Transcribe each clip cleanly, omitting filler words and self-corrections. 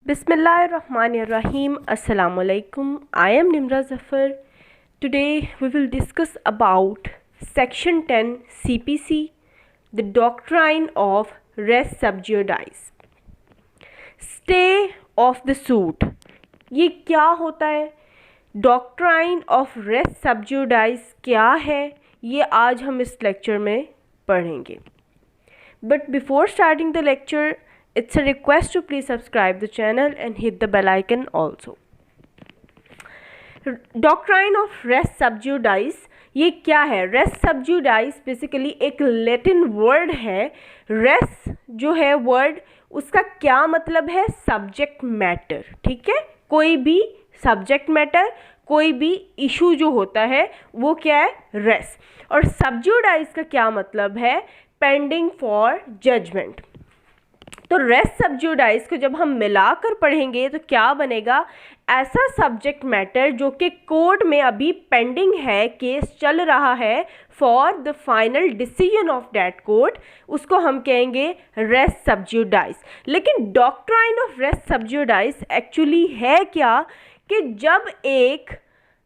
Bismillahirrahmanirrahim. Assalamu alaikum. I am Nimra Zafar. Today we will discuss about Section 10 CPC, the doctrine of res subjudice. Stay of the suit. ये क्या होता है? Doctrine of res सबजुडाइस क्या है, ये आज हम इस लेक्चर में पढ़ेंगे. But before starting the lecture, it's a request to please subscribe the channel and hit the bell icon also. Doctrine of res subjudice ये क्या है? res subjudice बेसिकली एक लैटिन वर्ड है. res जो है वर्ड, उसका क्या मतलब है? Subject matter. ठीक है, कोई भी सब्जेक्ट मैटर, कोई भी इशू जो होता है वो क्या है? res. और subjudice का क्या मतलब है? Pending for judgement. तो रेस सबजुडाइस को जब हम मिलाकर पढ़ेंगे तो क्या बनेगा? ऐसा सब्जेक्ट मैटर जो कि कोर्ट में अभी पेंडिंग है, केस चल रहा है for the final decision of that court, उसको हम कहेंगे रेस सबजुडाइस. लेकिन डॉक्ट्राइन ऑफ रेस सबजुडाइस एक्चुअली है क्या? कि जब एक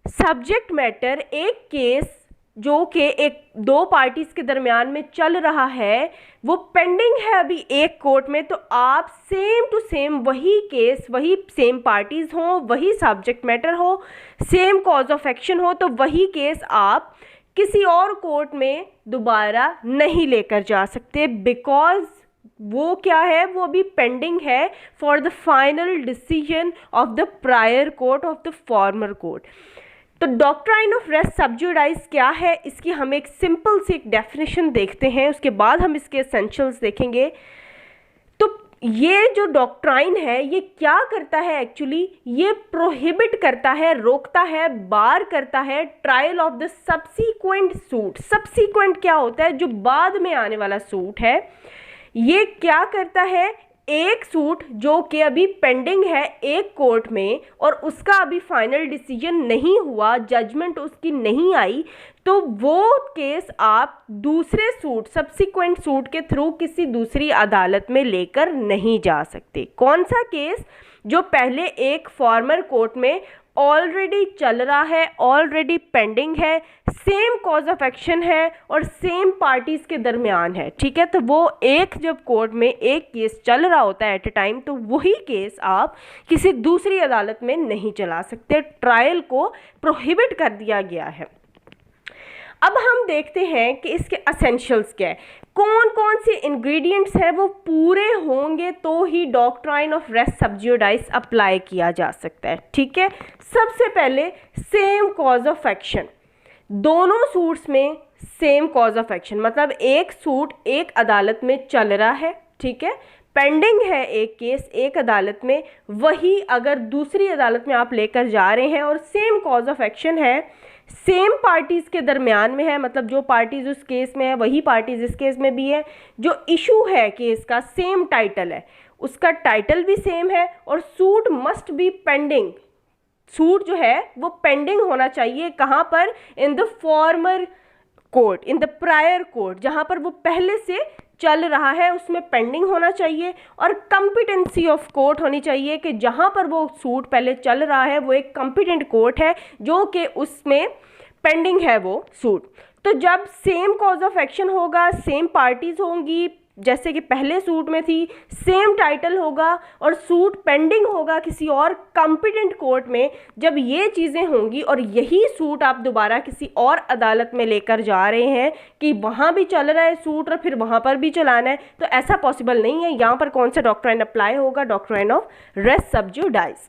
सब्जेक्ट मैटर, एक केस जो कि एक दो पार्टीज़ के दरमियान में चल रहा है, वो पेंडिंग है अभी एक कोर्ट में, तो आप सेम टू सेम वही केस, वही सेम पार्टीज़ हों, वही सब्जेक्ट मैटर हो, सेम कॉज ऑफ एक्शन हो, तो वही केस आप किसी और कोर्ट में दोबारा नहीं लेकर जा सकते, बिकॉज वो क्या है? वो अभी पेंडिंग है for the final decision of the prior court, of the former court. तो डॉक्ट्राइन ऑफ रेस सबजुडाइस क्या है, इसकी हम एक सिंपल सी एक डेफिनेशन देखते हैं, उसके बाद हम इसके एसेंशियल्स देखेंगे. तो ये जो डॉक्ट्राइन है ये क्या करता है एक्चुअली? ये प्रोहिबिट करता है, रोकता है, बार करता है trial of the subsequent suit. Subsequent क्या होता है? जो बाद में आने वाला सूट है. ये क्या करता है? एक सूट जो कि अभी पेंडिंग है एक कोर्ट में और उसका अभी फाइनल डिसीजन नहीं हुआ, जजमेंट उसकी नहीं आई, तो वो केस आप दूसरे सूट, सब्सिक्वेंट सूट के थ्रू किसी दूसरी अदालत में लेकर नहीं जा सकते. कौन सा केस? जो पहले एक फॉर्मर कोर्ट में ऑलरेडी चल रहा है, ऑलरेडी पेंडिंग है, सेम कॉज ऑफ एक्शन है और सेम पार्टीज़ के दरमियान है. ठीक है, तो वो एक जब कोर्ट में एक केस चल रहा होता है एट ए टाइम, तो वही केस आप किसी दूसरी अदालत में नहीं चला सकते. ट्रायल को प्रोहिबिट कर दिया गया है. अब हम देखते हैं कि इसके एसेंशियल्स क्या है, कौन कौन से इंग्रेडिएंट्स हैं वो पूरे होंगे तो ही डॉक्ट्राइन ऑफ रेस सबजुडाइस अप्लाई किया जा सकता है. ठीक है, सबसे पहले सेम कॉज ऑफ एक्शन. दोनों सूट्स में सेम कॉज ऑफ एक्शन, मतलब एक सूट एक अदालत में चल रहा है, ठीक है, पेंडिंग है एक केस एक अदालत में, वही अगर दूसरी अदालत में आप लेकर जा रहे हैं और सेम कॉज ऑफ एक्शन है, सेम पार्टीज़ के दरमियान में है, मतलब जो पार्टीज़ उस केस में है वही पार्टीज़ इस केस में भी है, जो इशू है केस का सेम टाइटल है, उसका टाइटल भी सेम है और suit must be pending. Suit जो है वो पेंडिंग होना चाहिए. कहाँ पर? In the former court, in the prior court, जहाँ पर वो पहले से चल रहा है उसमें पेंडिंग होना चाहिए. और कॉम्पिटेंसी ऑफ कोर्ट होनी चाहिए कि जहाँ पर वो सूट पहले चल रहा है वो एक कॉम्पिटेंट कोर्ट है जो कि उसमें पेंडिंग है वो सूट. तो जब सेम कॉज ऑफ एक्शन होगा, सेम पार्टीज़ होंगी जैसे कि पहले सूट में थी, सेम टाइटल होगा और सूट पेंडिंग होगा किसी और कॉम्पिटेंट कोर्ट में, जब ये चीज़ें होंगी और यही सूट आप दोबारा किसी और अदालत में लेकर जा रहे हैं कि वहाँ भी चल रहा है सूट और फिर वहाँ पर भी चलाना है, तो ऐसा पॉसिबल नहीं है. यहाँ पर कौन सा डॉक्ट्राइन अप्लाई होगा? Doctrine of res subjudice.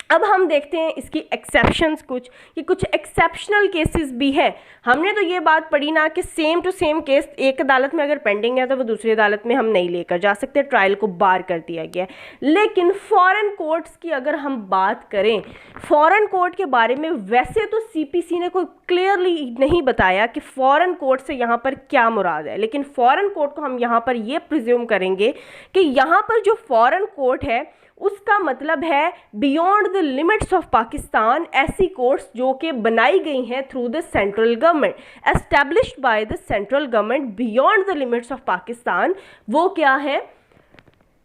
अब हम देखते हैं इसकी एक्सेप्शंस कुछ, कि कुछ एक्सेप्शनल केसेस भी है. हमने तो ये बात पढ़ी ना कि सेम टू सेम केस एक अदालत में अगर पेंडिंग है तो वो दूसरी अदालत में हम नहीं लेकर जा सकते, ट्रायल को बार कर दिया गया है. लेकिन फॉरेन कोर्ट्स की अगर हम बात करें, फॉरेन कोर्ट के बारे में वैसे तो सीपीसी ने कोई क्लियरली नहीं बताया कि फॉरेन कोर्ट से यहाँ पर क्या मुराद है, लेकिन फॉरेन कोर्ट को हम यहाँ पर ये प्रिज्यूम करेंगे कि यहाँ पर जो फॉरेन कोर्ट है उसका मतलब है beyond the limits of Pakistan, ऐसी कोर्ट्स जो कि बनाई गई हैं through the central government, established by the central government beyond the limits of Pakistan, वो क्या है?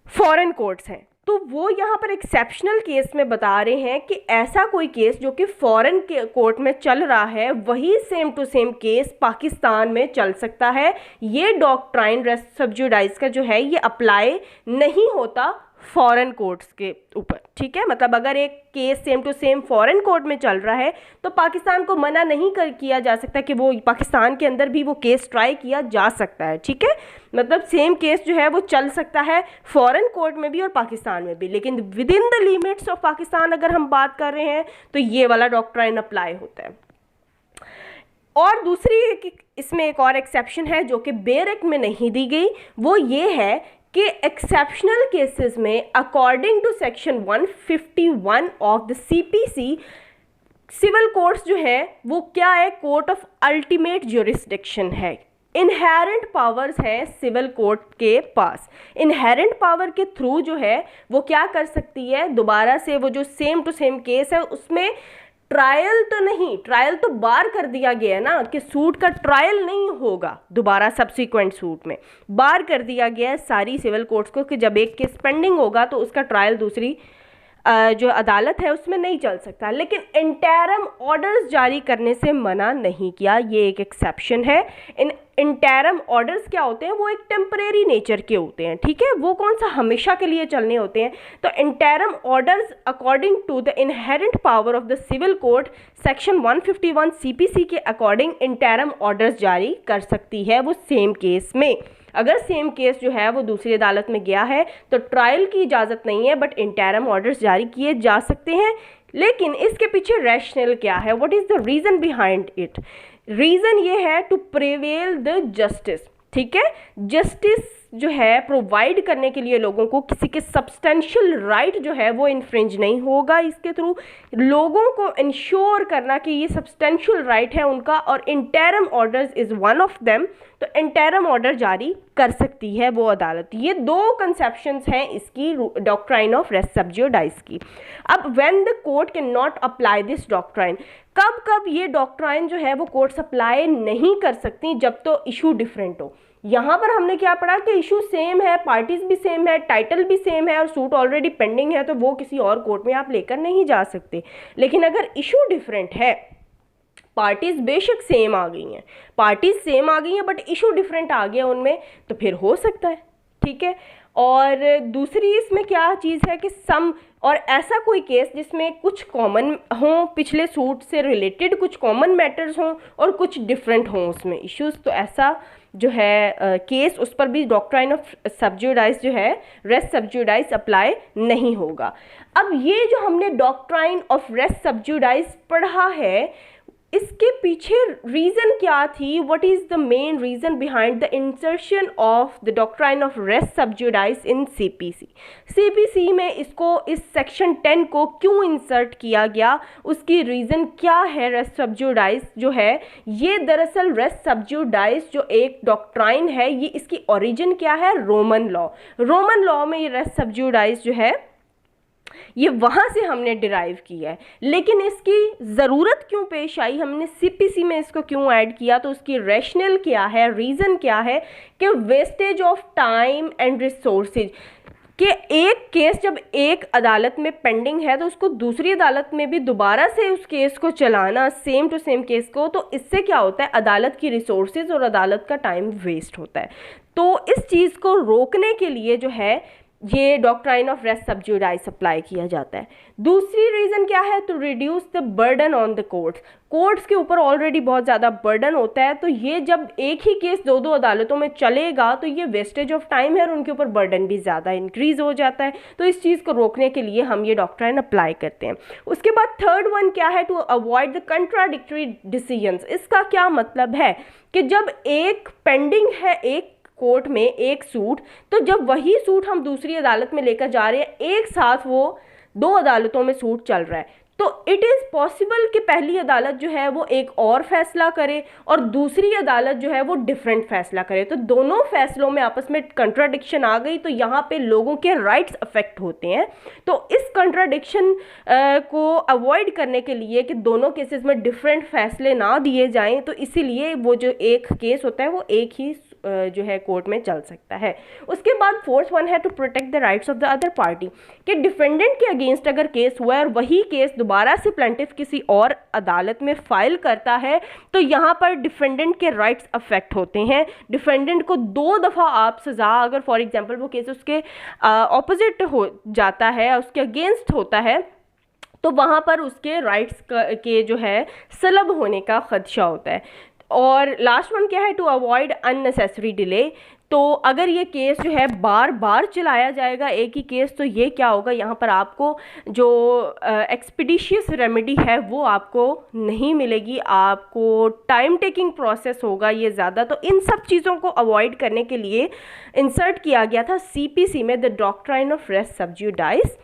फॉरेन कोर्ट्स हैं. तो वो यहाँ पर एक्सेप्शनल केस में बता रहे हैं कि ऐसा कोई केस जो कि फॉरेन के कोर्ट में चल रहा है वही same to same case Pakistan में चल सकता है। ये डॉक्ट्राइन रेस सब्जुडाइस का जो है ये अप्लाई नहीं होता फॉरेन कोर्ट्स के ऊपर, ठीक है। मतलब अगर एक case same to same foreign court में चल रहा है तो पाकिस्तान को मना नहीं किया जा सकता कि वो पाकिस्तान के अंदर भी वो केस ट्राई किया जा सकता है, ठीक है। मतलब सेम केस जो है वो चल सकता है फॉरेन कोर्ट में भी और पाकिस्तान में भी, लेकिन with in the limits of Pakistan अगर हम बात कर रहे हैं तो ये वाला डॉक्ट्राइन अप्लाई होता है। और दूसरी इसमें एक और एक्सेप्शन है जो कि बेयर एक्ट में नहीं दी गई, वो ये है कि एक्सेप्शनल केसेस में according to section 151 of the CPC civil courts जो है वो क्या है, कोर्ट ऑफ अल्टीमेट ज्यूरिसडिक्शन है। इनहेरेंट पावर्स हैं सिविल कोर्ट के पास। इनहेरेंट पावर के थ्रू जो है वो क्या कर सकती है, दोबारा से वो जो सेम टू सेम केस है उसमें ट्रायल तो नहीं, ट्रायल तो बार कर दिया गया है ना कि सूट का ट्रायल नहीं होगा दोबारा सब्सिक्वेंट सूट में, बार कर दिया गया है सारी सिविल कोर्ट्स को कि जब एक केस पेंडिंग होगा तो उसका ट्रायल दूसरी जो अदालत है उसमें नहीं चल सकता। लेकिन इंटरम ऑर्डर्स जारी करने से मना नहीं किया, ये एक एक्सेप्शन है। इन इंटरम ऑर्डर्स क्या होते हैं, वो एक टेम्परेरी नेचर के होते हैं, ठीक है, वो कौन सा हमेशा के लिए चलने होते हैं। तो interim orders according to the inherent power of the civil court section 151 CPC के अकॉर्डिंग इंटरम ऑर्डर्स जारी कर सकती है वो सेम केस में। अगर सेम केस जो है वो दूसरी अदालत में गया है तो ट्रायल की इजाज़त नहीं है, बट इंटरम ऑर्डर्स जारी किए जा सकते हैं। लेकिन इसके पीछे रैशनल क्या है, what is the reason behind it. Reason ये है टू प्रिवेल द जस्टिस, ठीक है। जस्टिस जो है प्रोवाइड करने के लिए लोगों को किसी के सब्सटेंशियल राइट जो है वो इन्फ्रिंज नहीं होगा, इसके थ्रू लोगों को इंश्योर करना कि ये सब्सटेंशियल राइट है उनका, और interim orders is one of them. तो इंटरम ऑर्डर जारी कर सकती है वो अदालत। ये दो कंसेप्शंस हैं इसकी डॉक्ट्राइन ऑफ रेस सब्जुडाइस की। अब when the court can not apply this doctrine, कब कब ये डॉक्ट्राइन जो है वो कोर्ट्स अप्लाई नहीं कर सकती, जब तो इशू डिफरेंट हो। यहाँ पर हमने क्या पढ़ा कि इशू सेम है, पार्टीज भी सेम है, टाइटल भी सेम है और सूट ऑलरेडी पेंडिंग है, तो वो किसी और कोर्ट में आप लेकर नहीं जा सकते। लेकिन अगर इशू डिफरेंट है, पार्टीज बेशक सेम आ गई हैं, पार्टीज सेम आ गई हैं बट इशू डिफरेंट आ गया उनमें, तो फिर हो सकता है, ठीक है। और दूसरी इसमें क्या चीज़ है कि सम और ऐसा कोई केस जिसमें कुछ कॉमन हों, पिछले सूट से रिलेटेड कुछ कॉमन मैटर्स हों और कुछ डिफरेंट हों उसमें इश्यूज, तो ऐसा जो है केस उस पर भी डॉक्ट्राइन ऑफ सब्जुडाइस जो है रेस सब्जुडाइस अप्लाई नहीं होगा। अब ये जो हमने डॉक्ट्राइन ऑफ रेस सब्जुडाइस पढ़ा है, इसके पीछे रीज़न क्या थी, what is the main reason behind the insertion of the doctrine of res subjudice in CPC. CPC में इसको इस सेक्शन 10 को क्यों इंसर्ट किया गया, उसकी रीज़न क्या है। रेस सब्जुडाइस जो है ये दरअसल रेस सब्जुडाइस जो एक डॉक्ट्राइन है, ये इसकी ओरिजिन क्या है, रोमन लॉ। रोमन लॉ में ये रेस सब्जुडाइस जो है ये वहाँ से हमने डिराइव किया है। लेकिन इसकी ज़रूरत क्यों पेश आई, हमने सीपीसी में इसको क्यों ऐड किया, तो उसकी रैशनल क्या है, रीज़न क्या है कि wastage of time and resources, कि एक केस जब एक अदालत में पेंडिंग है तो उसको दूसरी अदालत में भी दोबारा से उस केस को चलाना, सेम टू सेम केस को, तो इससे क्या होता है, अदालत की रिसोर्सेज और अदालत का टाइम वेस्ट होता है। तो इस चीज़ को रोकने के लिए जो है ये doctrine of res sub judice apply किया जाता है। दूसरी रीज़न क्या है, to reduce the burden on the courts. Courts के ऊपर ऑलरेडी बहुत ज़्यादा बर्डन होता है, तो ये जब एक ही केस दो दो अदालतों में चलेगा तो ये वेस्टेज ऑफ टाइम है और उनके ऊपर बर्डन भी ज़्यादा इंक्रीज हो जाता है। तो इस चीज़ को रोकने के लिए हम ये डॉक्ट्राइन अप्लाई करते हैं। उसके बाद थर्ड वन क्या है, to avoid the contradictory decisions. इसका क्या मतलब है कि जब एक पेंडिंग है एक कोर्ट में एक सूट, तो जब वही सूट हम दूसरी अदालत में लेकर जा रहे हैं, एक साथ वो दो अदालतों में सूट चल रहा है, तो इट इज़ पॉसिबल कि पहली अदालत जो है वो एक और फैसला करे और दूसरी अदालत जो है वो डिफरेंट फैसला करे, तो दोनों फैसलों में आपस में कंट्राडिक्शन आ गई, तो यहाँ पे लोगों के राइट्स अफेक्ट होते हैं। तो इस कंट्राडिक्शन को अवॉइड करने के लिए कि दोनों केसेस में डिफरेंट फैसले ना दिए जाएं, तो इसीलिए वो जो एक केस होता है वो एक ही जो है कोर्ट में चल सकता है। उसके बाद फोर्थ वन है to protect the rights of the other party, कि डिफेंडेंट के अगेंस्ट अगर केस हुआ है और वही केस दोबारा से प्लेंटिफ किसी और अदालत में फाइल करता है तो यहाँ पर डिफेंडेंट के राइट्स अफेक्ट होते हैं। डिफेंडेंट को 2 दफ़ा आप सज़ा, अगर फॉर एग्जांपल वो केस उसके ऑपोजिट हो जाता है, उसके अगेंस्ट होता है, तो वहाँ पर उसके राइट्स के जो है सलब होने का खदशा होता है। और लास्ट वन क्या है, टू अवॉइड अननेसेसरी डिले। तो अगर ये केस जो है बार बार चलाया जाएगा एक ही केस, तो ये क्या होगा, यहाँ पर आपको जो एक्सपीडिशियस रेमेडी है वो आपको नहीं मिलेगी, आपको टाइम टेकिंग प्रोसेस होगा ये ज़्यादा। तो इन सब चीज़ों को अवॉइड करने के लिए इंसर्ट किया गया था CPC में द डॉक्ट्राइन ऑफ रेस सब जुडाइस।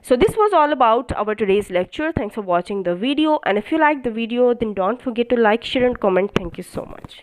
So this was all about our today's lecture. Thanks for watching the video, and if you like the video then don't forget to like, share and comment. Thank you so much.